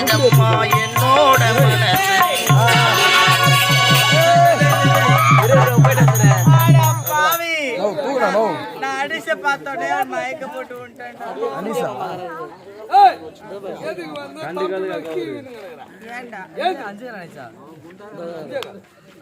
பாடுதம்மா என்னோட மனசு. நான் அடிச்ச பார்த்தோடனே மயக்க போட்டு விட்டேன்.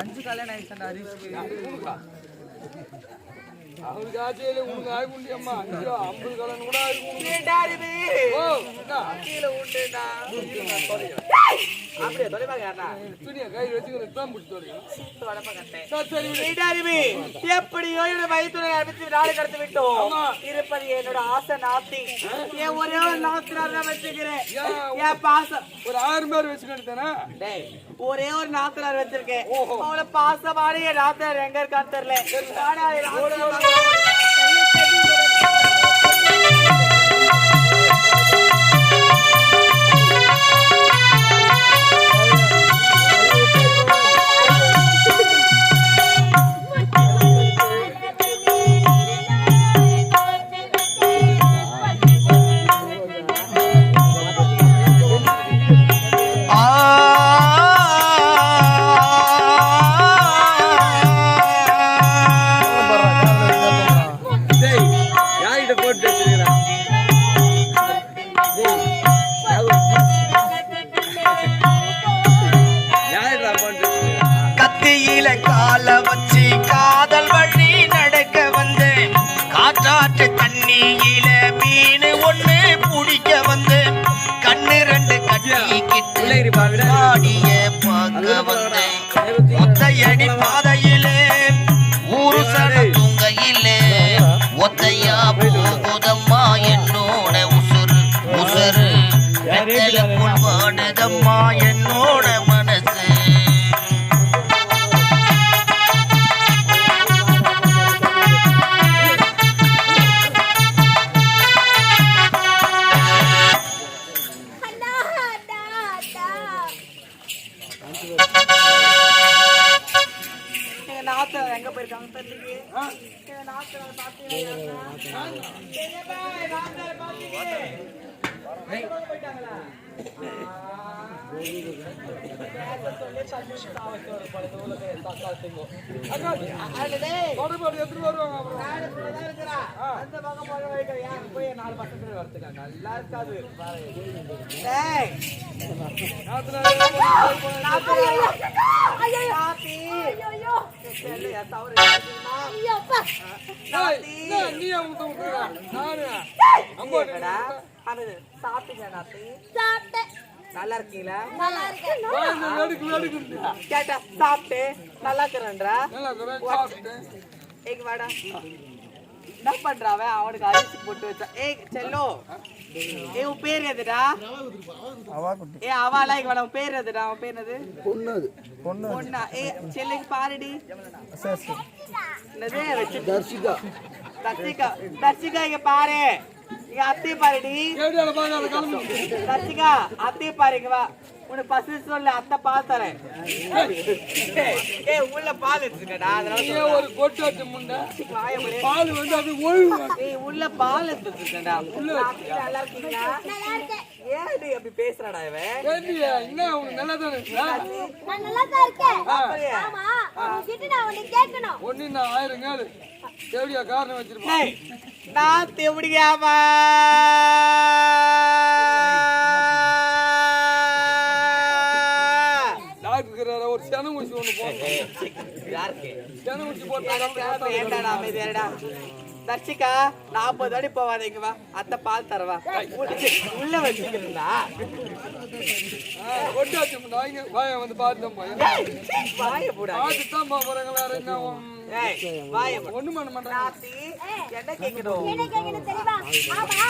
அஞ்சு கல்யாணம் ஆயிடுச்சா ஹரிஷ்க்கு? அவருக்கு ஆச்சையில உனக்கு ஆகுண்டி அம்மா 50 கலன் கூட எப்படியோ வயிற்றுல நாடு கடத்து விட்டோம். இருப்பது என்னோட ஆசை நாத்தி. என் ஒரே ஒரு நாத்தினார் தான் வச்சுக்கிறேன். என் பாசம் ஒரு 1000 பேர் வச்சுக்கிட்டேனா? ஒரே ஒரு நாத்தினார் வச்சிருக்கேன். அவளை பாசமான என் நாத்தினார் எங்க இருக்கான்னு தெரியல. கத்தியில கால வச்சு காதல் வழி நடக்க வந்தேன். காற்றாற்று தண்ணியில மீன் ஒண்ணு பிடிக்க வந்தேன். கண்ணு 2 கட்டிக்கிட்டு பாடிய பார்க்க வந்தேன். ஒத்தையடி பாதையிலே ஊரு சன தூங்கையிலே ஒத்தையா போகுதம்மா என்னோட உசுறு உசுறு. வெத்தலைக்குள் வாடுதம்மா என்னோட மனசு. எங்க போயிருக்காங்க தண்ணிக்கு? நல்லா இருக்காது. நல்லா இருக்கீங்களா? கேட்டா சாப்பிட்டு நல்லா இருக்கிறேன்றா. வாடா என்ன பண்றாவ? அவனுக்கு அரிசி போட்டு வச்சா. செல்லோ உன் பேர் எதுடா? அவாலா இங்க உன் பேர் எதுடா? அவன் பேர் எது? பொண்ணா? செல்லுக்கு பாருடி. என்னது வச்சு? தர்ஷிகா இங்க பாரு. இங்க அத்தைய பாருடி. தர்ஷிகா அத்தைய பாருங்க. வா உனக்கு பசி சொல்ல அத்தை பால் தரேன். உள்ள பால் எடுத்துக்கடா. அதனால ஒரு கொட்டாச்சு முண்டை பால் வந்து அது ஒழுங்கு உள்ள பால் எடுத்துக்கடா. நல்லா இருக்கீங்களா? ஏடி அப்படி பேசுறாடா இவன்? என்ன உனக்கு நல்லா தானே இருக்கா? நான் நல்லா தான் இருக்கேன். ஆமா உன்கிட்ட நான் ஒன்னு கேட்கணும். ஒண்ணு நான் 1000 கேளு. தேவடியா காரணம் வச்சிருப்பேன். நான் தேவடியாமா ஒரு சென ஊசி ஒண்ணு போடுறேன். யாருக்கு சென ஊசி போட்டா? தர்ஷிகா 40 அடி போவாதீங்க. வா அத்தை பால் தரவா. உள்ள வச்சுக்கிறா. கொட்டாச்சு முண்டாங்க வாய வந்து பாத்துதான் போய் வாய போடா. பாத்துதான் போறாங்க. வேற என்ன வாய ஒண்ணு பண்ண மாட்டாங்க. என்ன கேட்கணும்? என்ன கேட்கணும் தெரியுமா? ஆமா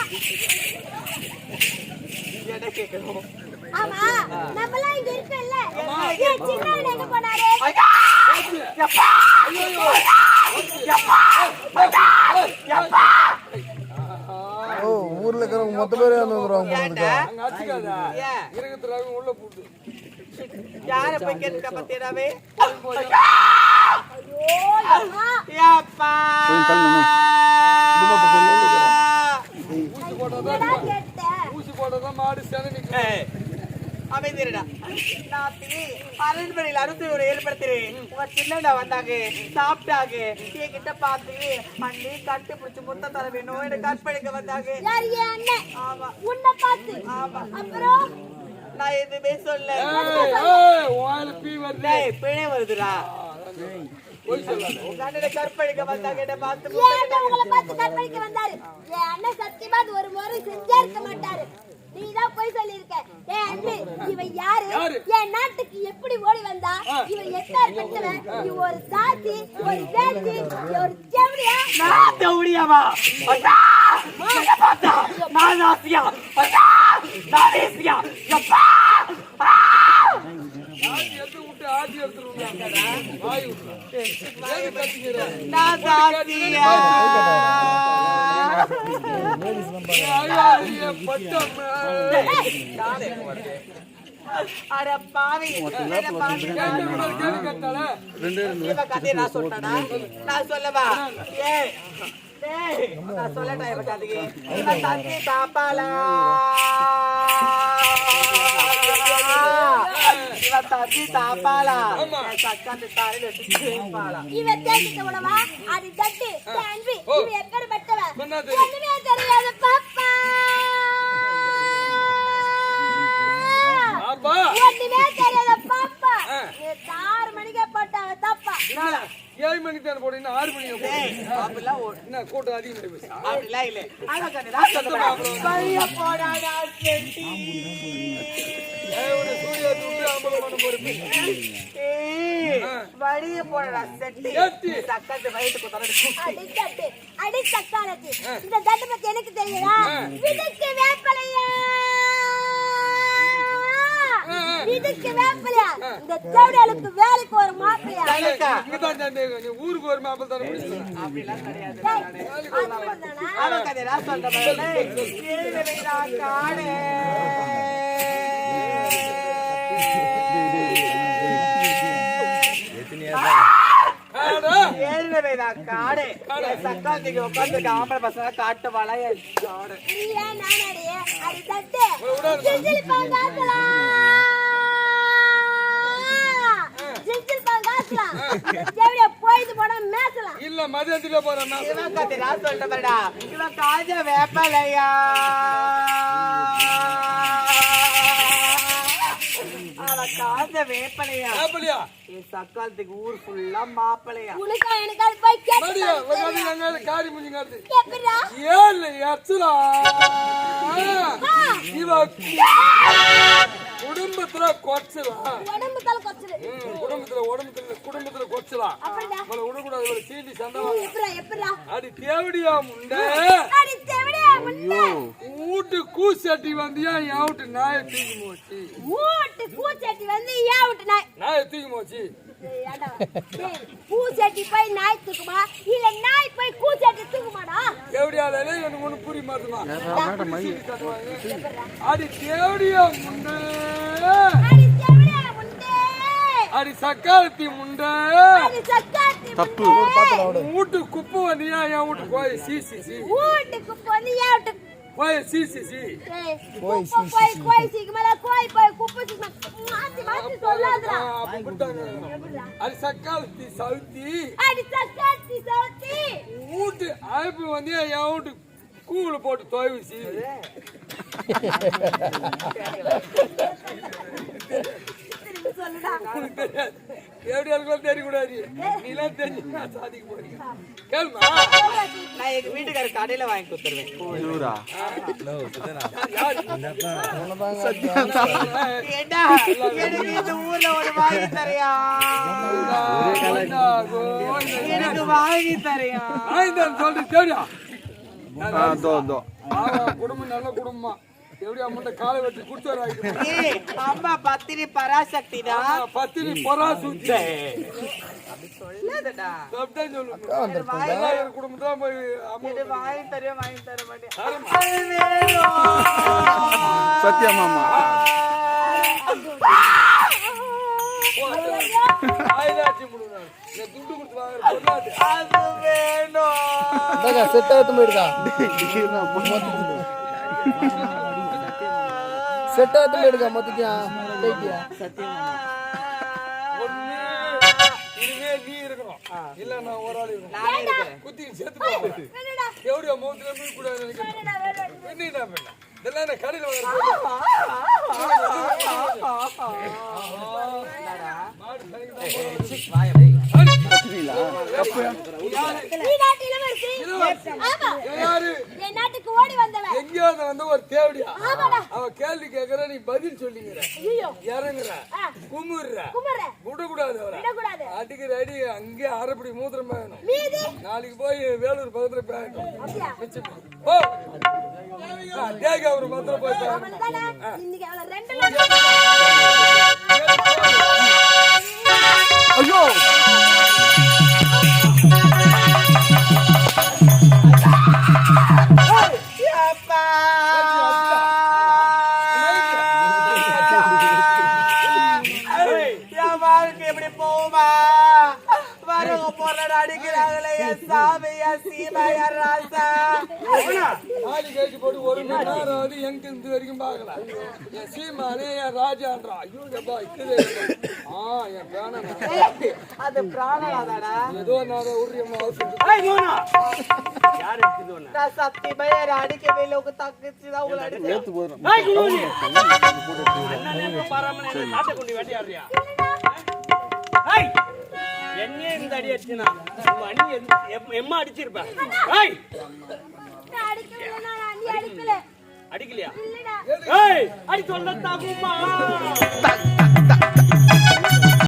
என்ன கேட்கணும்? ஆமா நம்மள இங்க இருக்கல்ல. சின்ன எங்க போனாரு? யப்பா யப்பா யப்பா. ஓ ஊர்ல இருக்கிறவங்க மொத்த பேரே வந்துருவாங்க போறதுக்கு. அங்க அடிக்காதா? இருக்கறதுல உள்ள போடு. யார போய் கேட்டா பத்திராவே? ஐயோ யப்பா. ஊசி போட்டதான் மாடு சென நிக்கும். அமைதிடா. நாத்தி அரண்மனையில் அறுசுவை ஏற்படுத்துறேன். உங்க சின்னடா வந்தாங்க, சாப்பிட்டாங்க, என்கிட்ட பார்த்து அண்ணி கட்டு பிடிச்சி முத்த தர வேணும் எனக்கு கற்பழிக்க வந்தாங்க. யார் என் அண்ணன்? ஆமா உன்னை பார்த்து. ஆமா. அப்புறம் நான் எதுவுமே சொல்ல. பிழை வருதுடா. உங்க அண்ணனை கற்பழிக்க வந்தாங்க, என்ன பார்த்து என் அண்ணன் உங்களை பார்த்து கற்பழிக்க வந்தாரு. என் அண்ணன் சத்தியமா அது ஒரு முறை செஞ்சே இருக்க மாட்டாரு. நீதான் போய் சொல்லிருக்க. ஏன் அண்ணே, இவன் யாரு? என் நாட்டுக்கு எப்படி ஓடி வந்தா? இவன் எட்டார் பெற்றவன். நீ ஒரு சாத்தி, ஒரு பேச்சு, ஒரு செவடியா? நான் தௌடியாவா? அண்ணா! என்ன பார்த்தா? நான் ஆசியா. அண்ணா! நான் ஏசியா. அப்பா! நான் ஆசியா. அட பாவி, என்ன பாவி. இவன் கதையை நான் சொல்லிட்டேனா? நான் சொல்லவா? ஏய், டேய், நான் சொல்லட்டா இவன் கதையை? இவன் தத்தி சாப்பாளா, இவன் தத்தி சாப்பாளா, சக்காத்து தாரில பாலா. இவன் தேடிக்க உடவா? அது தட்டு, அன்பு. இவன் எப்பேற்பட்டவன்? ஒண்ணுமே தெரியாது பாப்பா. ஒண்ணுமே தெரியாத பாப்பா. நீ 6 மணிக்கே போட்டாங்க தப்பா. 7 மணிக்கு தான் போடுங்க, 6 மணிக்கு டேய், அப்படிலாம் என்ன கூட்டம் அதிகம் பேசு. அப்படிலாம் இல்ல. அவன் கதை நான் சொல்லுவேன். பைய போடாடா செட்டி. சூர்யா துண்டு அமலம் பண்ண போறது. வழிய போடா செட்டி. சக்கத்து வயிற்றுக்கு தரடு குட்டி. அடிச்சட்டு, அடிச்சக்காலத்து. இந்த தட்டு பத்தி எனக்கு தெரியுதா? விதுக்கு வேப்பலையா, விதுக்கு வேப்பலையா. இந்த தேவடியாளுக்கு வேலைக்கு ஒரு மாப்பிளையா? இங்கதான் சந்தேகம். ஊருக்கு ஒரு மாப்பிள்ளை தர முடியும். அப்படிலாம் கிடையாது. அதுதானா? அவன் கதை நான் சொல்றேன். காணே காடு சக்காந்திக்கு உட்காந்து ஆம்பளை பசங்க காட்டு வளைய காடு. நீயா நானடியே? அது தட்டு. ஜில்ஜில் பாங்காக்கலாம். ஜில்ஜில் பாங்காக்கலாம். தேவடியா போயிட்டு போனா மேசலாம். இல்ல மதியத்துல போறேன். இவன் கதை நான் சொல்றேன்டா. இவன் காஞ்ச வேப்பலையா, அவன் காஞ்ச வேப்பலையா. மாப்பிள்ளையா? என் சக்காலத்துக்கு ஊர் ஃபுல்லா மாப்பிளையா. உனக்கா எனக்கு அது போய் மடியா கேட்டு நாங்க காரி முடிஞ்சாது. எப்படிடா? ஏழு எச்சலா இவ குடும்பத்துல கொச்சலாம். உடம்பு தலை கொச்சுது. குடும்பத்துல கொச்சலாம். அப்படிடா? அவளை விடக்கூடாது. ஒரு சீட்டி சண்டை எப்படிடா? அடி தேவடியா முண்டை. அடி தேவடியா முண்டை. ஊட்டு கூசட்டி வந்தியா யாவுட்டு நாயை தூக்கி போச்சு. ஊட்டு பூச்சட்டி வந்து ஏன் விட்டு நாயை தூக்கி போச்சு. பூச்சட்டி போய் நாய் தூக்குமா? இல்ல நாய் போய் பூச்சட்டி தூக்குமாடா? தேவடியால எனக்கு ஒண்ணு புரிய மாட்டுமா. அடி தேவடியா முண்டை. அடி தேவடியா முண்டை. அடி சக்காலத்தி முண்டை. அடி சக்காத்தி தப்பு முண்டை. வீட்டு குப்பை வந்தியா என் வீட்டு போய் சீசி ஊட்டுக்கு போய் ஏன் விட்டு போய் சீசி கோய் சீக்கிரமா கோய் போய் குப்பை சீக்கிரமா மாத்தி மாத்தி சொல்லாதடா. அது சக்காலத்தி சவுத்தி. அடி சக்காத்தி சவுத்தி. வீட்டு அழைப்பு வந்து என் வீட்டு கூல போட்டு துவைச்சு. சொல்லுடா. எப்படியாளுக்கும் தெரியக்கூடாது. நீலாம் தெரிஞ்சு சாதிக்க போறீங்க. கேள்மா நான் எங்க வீட்டுக்கார கடையில வாங்கி கொடுத்துருவேன். ஏண்டா, எனக்கு இந்த ஊர்ல ஒரு வாங்கி தரையா? எனக்கு வாங்கி தரையா? சொல்லிட்டு தேடியா குடும்பம் நல்ல குடும்பமா. எப்படி அம்மன் காலை வெட்டி குடுத்து அம்மா பத்தினி பராசக்திடா. பத்தினி பராசக்தி சொல்லாதடா. குடும்பத்தான் போய் வாங்கி தர மாட்டேன். சத்யா மாமா துண்டு கொடுத்து வாங்க. அது வேணும். செட் ஆகத்து போயிருக்கா செட்டாத்துல எடுக்க மொத்தத்தையும் கைக்கியா ஒண்ணு இனிமே நீ இருக்கணும் இல்ல நான் ஒரு ஆள் இருக்கணும் நானே இருக்கேன். குத்தி செத்து போறேன் எப்படியா மூத்துல போய் கூட நினைக்கிறேன் என்ன பண்ண இதெல்லாம் என்ன கடையில நாட்டுக்கு ஓடி வந்தவன் எங்கேயாவது வந்து ஒரு தேவடியா அவ கேள்வி கேக்குற நீ பதில் சொல்லிக்கிற இறங்குற குமுற விடக்கூடாது அவரை அடிக்கிற அடி அங்கே அரைப்படி மூத்திரம் வேணும் நாளைக்கு போய் வேலூர் பக்கத்துல பேயட்டும் ஓ தேக அவரு மாத்திரம் போய் ஐயோ அப்பா என் வாழ்க்கை எப்படி போகுமா வரவங்க போற அடிக்கிறாங்களே என் சாமி என் சீமா என் ராசா நாலு கேட்டு போட்டு ஒரு மணி நேரம் அது எங்க இருந்து வரைக்கும் பார்க்கலாம் என் சீமானே என் ராஜான்றா ஐயோ எப்பா இருக்குது என் பிராணன் அது பிராணனாதாடா ஏதோ நான் உரியமா நான் சத்தியமா அடிக்கவே இல்லை உங்க தங்கச்சிதான் உங்களை அடிச்சு என்னையே இந்த அடி அடிச்சுனா எம்மா அடிச்சிருப்ப அடிக்கலையா அடி சொல்ல தாகுமா